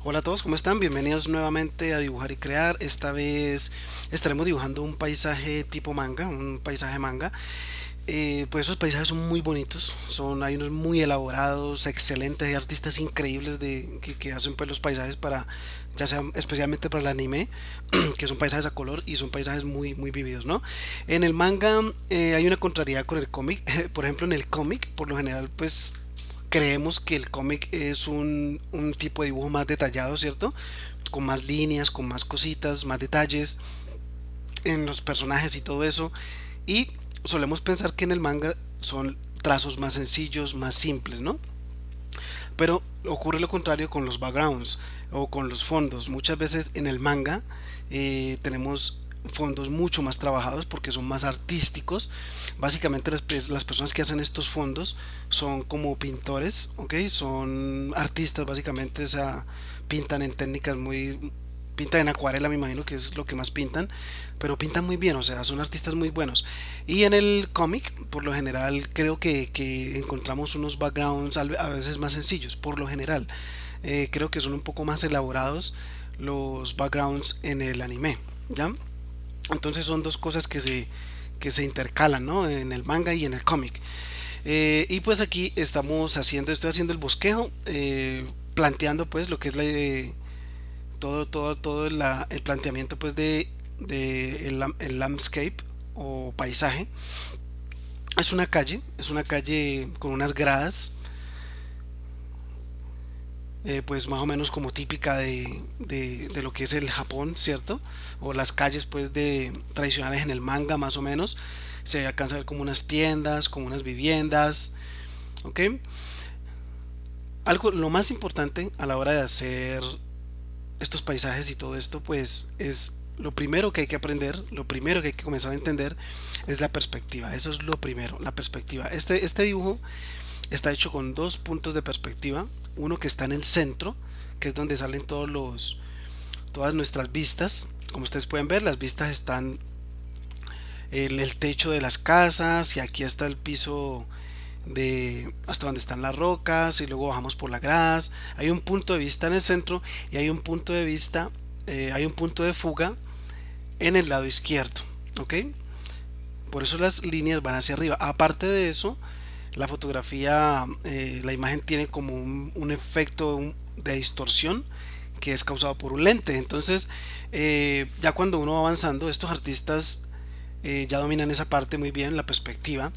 Hola a todos, ¿cómo están? Bienvenidos nuevamente a Dibujar y Crear. Esta vez estaremos dibujando un paisaje tipo manga, un paisaje manga. Pues esos paisajes son muy bonitos, hay unos muy elaborados, excelentes, hay artistas increíbles que hacen pues los paisajes para, ya sea especialmente para el anime, que son paisajes a color y son paisajes muy vividos, ¿no? En el manga hay una contrariedad con el cómic. Por ejemplo, en el cómic, por lo general, pues creemos que el cómic es un tipo de dibujo más detallado, ¿cierto? Con más líneas, con más cositas, más detalles en los personajes y todo eso. Y solemos pensar que en el manga son trazos más sencillos, más simples, ¿no? Pero ocurre lo contrario con los backgrounds o con los fondos. Muchas veces en el manga tenemos fondos mucho más trabajados porque son más artísticos. Básicamente las personas que hacen estos fondos son como pintores, ¿ok? Son artistas básicamente, o sea, pintan en técnicas muy... Pintan en acuarela, me imagino que es lo que más pintan, pero pintan muy bien, o sea, son artistas muy buenos. Y en el cómic, por lo general, creo que encontramos unos backgrounds a veces más sencillos, por lo general. Creo que son un poco más elaborados los backgrounds en el anime, ¿ya? Entonces son dos cosas que se intercalan, ¿no? En el manga y en el cómic. Y pues aquí estoy haciendo el bosquejo, planteando pues lo que es el planteamiento pues de el landscape o paisaje. Es una calle con unas gradas, pues más o menos como típica de lo que es el Japón, ¿cierto? O las calles pues tradicionales en el manga más o menos. Se alcanza a ver como unas tiendas, como unas viviendas, ¿ok? Lo más importante a la hora de hacer estos paisajes y todo esto, pues es lo primero que hay que aprender, lo primero que hay que comenzar a entender es la perspectiva. Eso es lo primero, la perspectiva. Este dibujo está hecho con dos puntos de perspectiva. Uno que está en el centro, que es donde salen todas nuestras vistas. Como ustedes pueden ver, las vistas están el techo de las casas y aquí está el piso de hasta donde están las rocas y luego bajamos por la gras. Hay un punto de vista en el centro y hay un punto de vista, hay un punto de fuga en el lado izquierdo, ¿ok? Por eso las líneas van hacia arriba. Aparte de eso, la fotografía, la imagen tiene como un efecto de distorsión que es causado por un lente. Entonces, ya cuando uno va avanzando, estos artistas ya dominan esa parte muy bien, la perspectiva.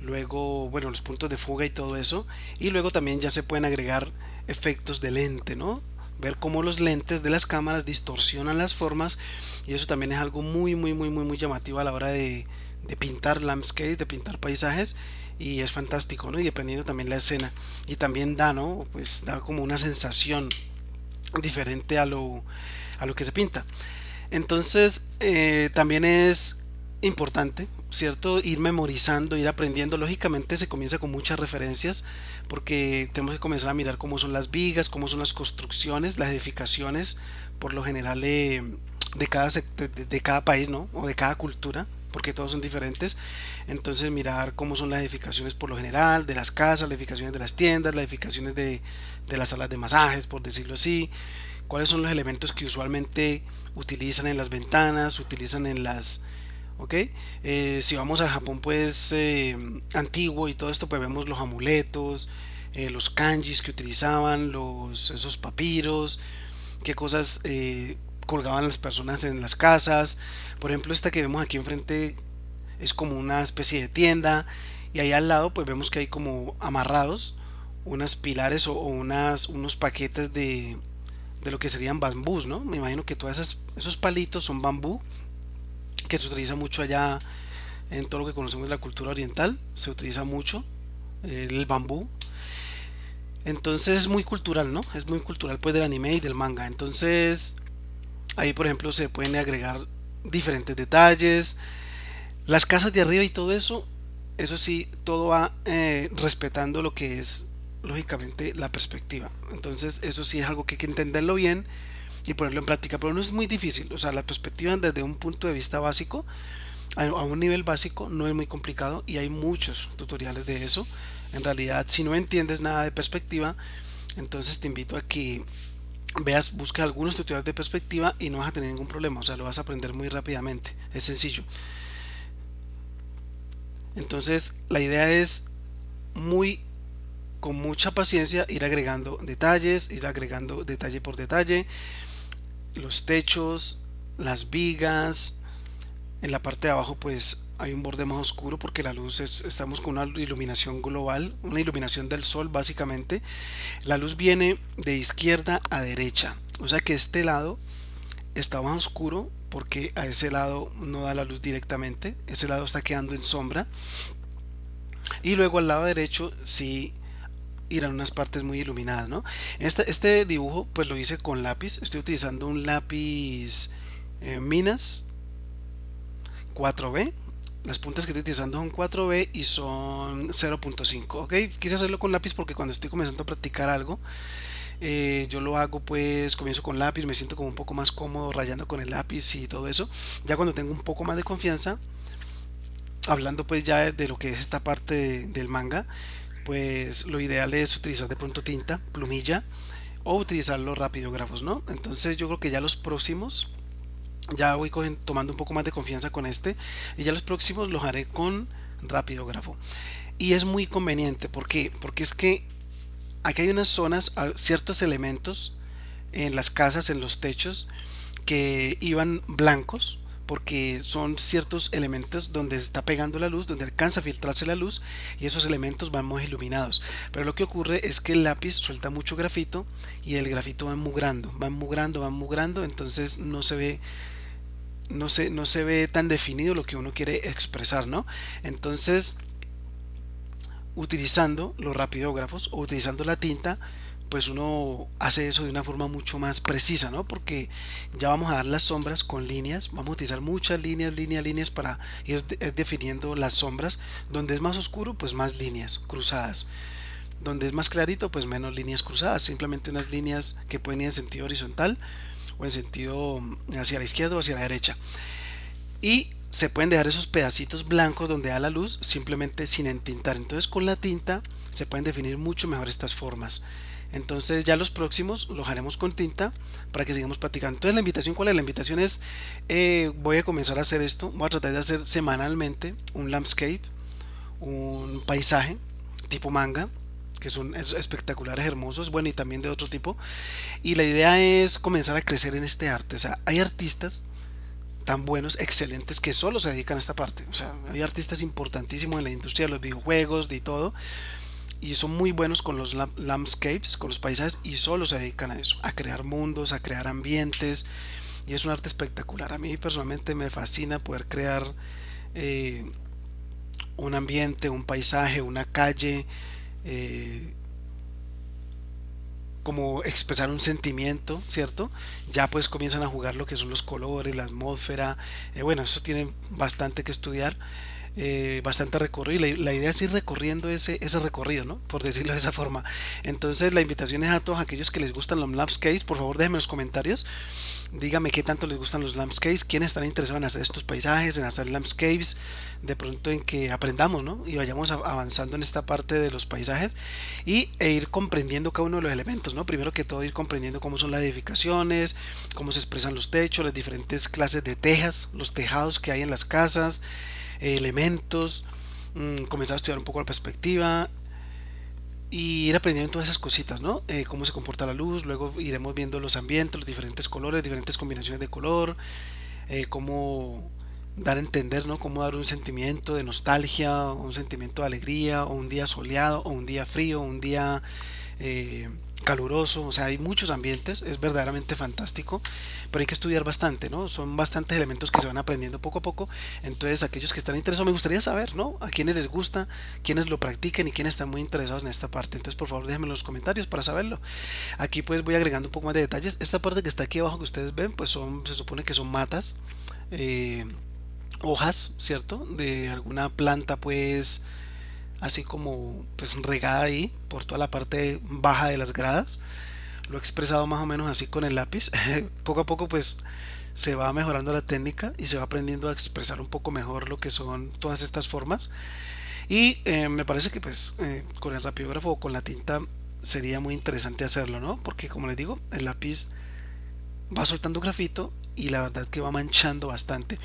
Luego, bueno, los puntos de fuga y todo eso. Y luego también ya se pueden agregar efectos de lente, ¿no? Ver cómo los lentes de las cámaras distorsionan las formas y eso también es algo muy llamativo a la hora de pintar landscapes, de pintar paisajes y es fantástico, ¿no? Y dependiendo también la escena y también da, ¿no? Pues da como una sensación diferente a lo que se pinta. Entonces, también es importante, ¿cierto? Ir memorizando, ir aprendiendo. Lógicamente se comienza con muchas referencias porque tenemos que comenzar a mirar cómo son las vigas, cómo son las construcciones, las edificaciones, por lo general de cada país, ¿no? O de cada cultura, porque todos son diferentes. Entonces mirar cómo son las edificaciones por lo general, de las casas, las edificaciones de las tiendas, las edificaciones de las salas de masajes, por decirlo así, cuáles son los elementos que usualmente utilizan en las ventanas, utilizan en las... ¿Ok? Si vamos al Japón pues antiguo y todo esto, pues vemos los amuletos, los kanjis que utilizaban, esos papiros, qué cosas colgaban las personas en las casas. Por ejemplo, esta que vemos aquí enfrente es como una especie de tienda y ahí al lado pues vemos que hay como amarrados unas pilares o unos paquetes de lo que serían bambús, ¿no? Me imagino que esos palitos son bambú, que se utiliza mucho allá en todo lo que conocemos de la cultura oriental, se utiliza mucho el bambú. Entonces es muy cultural, ¿no? Es muy cultural pues del anime y del manga. Entonces ahí por ejemplo se pueden agregar diferentes detalles, las casas de arriba y todo eso. Eso sí, todo va respetando lo que es lógicamente la perspectiva. Entonces eso sí es algo que hay que entenderlo bien y ponerlo en práctica, pero no es muy difícil. O sea, la perspectiva desde un punto de vista básico, a un nivel básico, no es muy complicado y hay muchos tutoriales de eso. En realidad, si no entiendes nada de perspectiva, entonces te invito a que veas, busca algunos tutoriales de perspectiva y no vas a tener ningún problema, o sea, lo vas a aprender muy rápidamente, es sencillo. Entonces, la idea es muy con mucha paciencia ir agregando detalle por detalle, los techos, las vigas, en la parte de abajo pues hay un borde más oscuro porque estamos con una iluminación global, una iluminación del sol básicamente. La luz viene de izquierda a derecha, o sea que este lado está más oscuro porque a ese lado no da la luz directamente, ese lado está quedando en sombra, y luego al lado derecho sí irán unas partes muy iluminadas, ¿no? Este dibujo pues lo hice con lápiz, estoy utilizando un lápiz Minas 4B. Las puntas que estoy utilizando son 4B y son 0.5, ¿ok? Quise hacerlo con lápiz porque cuando estoy comenzando a practicar algo, yo lo hago pues, comienzo con lápiz, me siento como un poco más cómodo rayando con el lápiz y todo eso. Ya cuando tengo un poco más de confianza, hablando pues ya de lo que es esta parte del manga, pues lo ideal es utilizar de pronto tinta, plumilla o utilizar los rapidógrafos, ¿no? Entonces yo creo que ya los próximos, ya voy tomando un poco más de confianza con este, y ya los próximos los haré con rapidógrafo. Y es muy conveniente, ¿por qué? Porque es que aquí hay unas zonas, ciertos elementos en las casas, en los techos, que iban blancos porque son ciertos elementos donde está pegando la luz, donde alcanza a filtrarse la luz, y esos elementos van muy iluminados. Pero lo que ocurre es que el lápiz suelta mucho grafito y el grafito va mugrando, va mugrando, va mugrando, entonces no se ve tan definido lo que uno quiere expresar, ¿no? Entonces, utilizando los rapidógrafos o utilizando la tinta, pues uno hace eso de una forma mucho más precisa, ¿no? Porque ya vamos a dar las sombras con líneas, vamos a utilizar muchas líneas, líneas, líneas para ir definiendo las sombras. Donde es más oscuro, pues más líneas cruzadas. Donde es más clarito, pues menos líneas cruzadas, simplemente unas líneas que pueden ir en sentido horizontal o en sentido hacia la izquierda o hacia la derecha. Y se pueden dejar esos pedacitos blancos donde da la luz simplemente sin entintar. Entonces con la tinta se pueden definir mucho mejor estas formas. Entonces ya los próximos los haremos con tinta para que sigamos practicando. Entonces la invitación, ¿cuál es? La invitación es, voy a comenzar a hacer esto, voy a tratar de hacer semanalmente un landscape, un paisaje tipo manga, que son espectaculares, hermosos, bueno, y también de otro tipo. Y la idea es comenzar a crecer en este arte. O sea, hay artistas tan buenos, excelentes, que solo se dedican a esta parte. O sea, hay artistas importantísimos en la industria de los videojuegos, de todo, y son muy buenos con los landscapes, con los paisajes, y solo se dedican a eso, a crear mundos, a crear ambientes, y es un arte espectacular. A mí personalmente me fascina poder crear eh, un ambiente, un paisaje, una calle, eh, como expresar un sentimiento, ¿cierto? Ya pues comienzan a jugar lo que son los colores, la atmósfera, bueno, eso tiene bastante que estudiar, bastante recorrido, y la idea es ir recorriendo ese recorrido, ¿no? Por decirlo de esa forma. Entonces la invitación es a todos aquellos que les gustan los landscapes, por favor déjenme en los comentarios, dígame qué tanto les gustan los landscapes, quiénes están interesados en hacer estos paisajes, en hacer landscapes, de pronto en que aprendamos, ¿no? Y vayamos avanzando en esta parte de los paisajes e ir comprendiendo cada uno de los elementos, ¿no? Primero que todo ir comprendiendo cómo son las edificaciones, cómo se expresan los techos, las diferentes clases de tejas, los tejados que hay en las casas, elementos, comenzar a estudiar un poco la perspectiva y ir aprendiendo todas esas cositas, ¿no? Cómo se comporta la luz, luego iremos viendo los ambientes, los diferentes colores, diferentes combinaciones de color, cómo dar a entender, ¿no? Cómo dar un sentimiento de nostalgia, un sentimiento de alegría, o un día soleado, o un día frío, un día eh, caluroso, o sea, hay muchos ambientes, es verdaderamente fantástico, pero hay que estudiar bastante, ¿no? Son bastantes elementos que se van aprendiendo poco a poco, entonces aquellos que están interesados, me gustaría saber, ¿no? A quienes les gusta, quienes lo practiquen y quienes están muy interesados en esta parte, entonces por favor déjenme en los comentarios para saberlo. Aquí pues voy agregando un poco más de detalles, esta parte que está aquí abajo que ustedes ven, pues se supone que son matas, eh, hojas, ¿cierto? De alguna planta pues así como pues regada ahí por toda la parte baja de las gradas. Lo he expresado más o menos así con el lápiz. Poco a poco pues se va mejorando la técnica y se va aprendiendo a expresar un poco mejor lo que son todas estas formas. Y me parece que pues con el rapidógrafo o con la tinta sería muy interesante hacerlo, ¿no? Porque como les digo, el lápiz va soltando grafito y la verdad que va manchando bastante.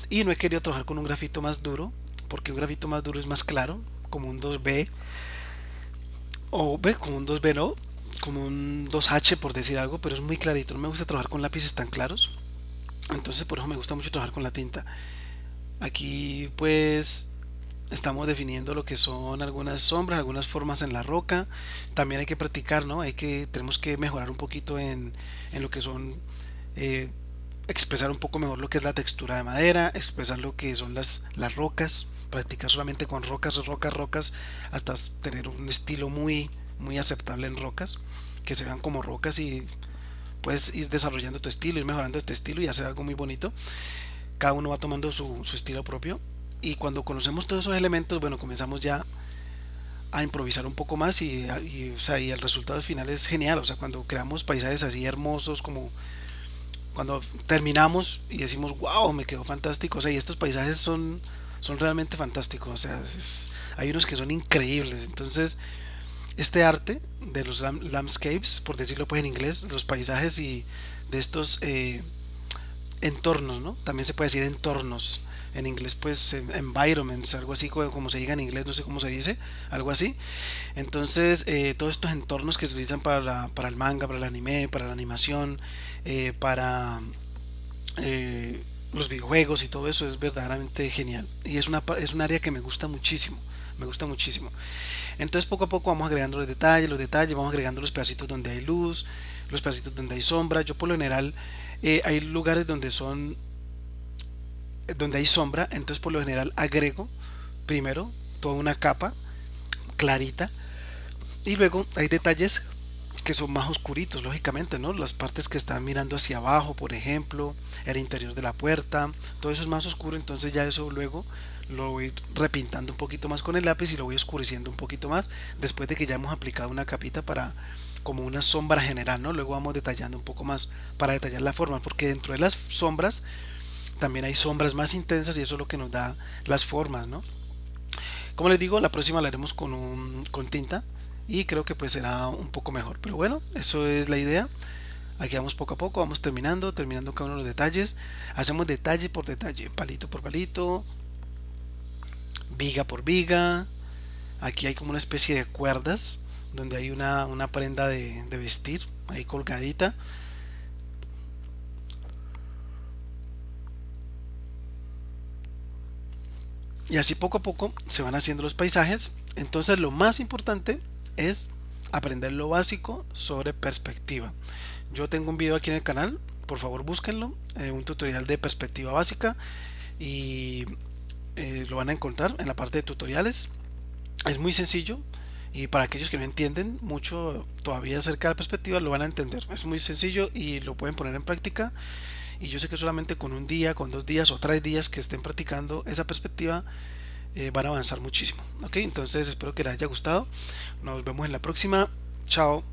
Y no he querido trabajar con un grafito más duro, porque un grafito más duro es más claro, como un 2B, o ve, como un 2B no, como un 2H por decir algo, pero es muy clarito. No me gusta trabajar con lápices tan claros, entonces por eso me gusta mucho trabajar con la tinta. Aquí pues estamos definiendo lo que son algunas sombras, algunas formas en la roca. También hay que practicar, ¿no? Tenemos que mejorar un poquito en lo que son, eh, expresar un poco mejor lo que es la textura de madera, expresar lo que son las rocas, practicar solamente con rocas, rocas, rocas, hasta tener un estilo muy aceptable en rocas, que se vean como rocas y puedes ir desarrollando tu estilo, ir mejorando tu estilo y hacer algo muy bonito. Cada uno va tomando su estilo propio y cuando conocemos todos esos elementos, bueno, comenzamos ya a improvisar un poco más o sea, y el resultado final es genial, o sea, cuando creamos paisajes así hermosos como cuando terminamos y decimos, wow, me quedó fantástico, o sea, y estos paisajes son realmente fantásticos, o sea, hay unos que son increíbles, entonces este arte de los landscapes, por decirlo pues en inglés, los paisajes y de estos entornos, ¿no? También se puede decir entornos. En inglés, pues, environments, algo así como se diga en inglés, no sé cómo se dice, algo así. Entonces, todos estos entornos que se utilizan para el manga, para el anime, para la animación, para los videojuegos y todo eso es verdaderamente genial. Y es un área que me gusta muchísimo. Me gusta muchísimo. Entonces poco a poco vamos agregando los detalles, vamos agregando los pedacitos donde hay luz, los pedacitos donde hay sombra. Yo por lo general hay lugares donde hay sombra, entonces por lo general agrego primero toda una capa clarita y luego hay detalles que son más oscuritos, lógicamente, ¿no? Las partes que están mirando hacia abajo, por ejemplo, el interior de la puerta, todo eso es más oscuro, entonces ya eso luego lo voy repintando un poquito más con el lápiz y lo voy oscureciendo un poquito más después de que ya hemos aplicado una capita para como una sombra general, ¿no? Luego vamos detallando un poco más para detallar la forma, porque dentro de las sombras también hay sombras más intensas y eso es lo que nos da las formas, ¿no? Como les digo, la próxima la haremos con tinta y creo que pues será un poco mejor. Pero bueno, eso es la idea. Aquí vamos poco a poco, vamos terminando cada uno de los detalles. Hacemos detalle por detalle, palito por palito, viga por viga. Aquí hay como una especie de cuerdas donde hay una prenda de vestir ahí colgadita. Y así poco a poco se van haciendo los paisajes. Entonces lo más importante es aprender lo básico sobre perspectiva. Yo tengo un video aquí en el canal, por favor búsquenlo, un tutorial de perspectiva básica y lo van a encontrar en la parte de tutoriales. Es muy sencillo y para aquellos que no entienden mucho todavía acerca de la perspectiva lo van a entender. Es muy sencillo y lo pueden poner en práctica y yo sé que solamente con un día, con 2 días o 3 días que estén practicando esa perspectiva van a avanzar muchísimo. Ok, entonces espero que les haya gustado. Nos vemos en la próxima. Chao.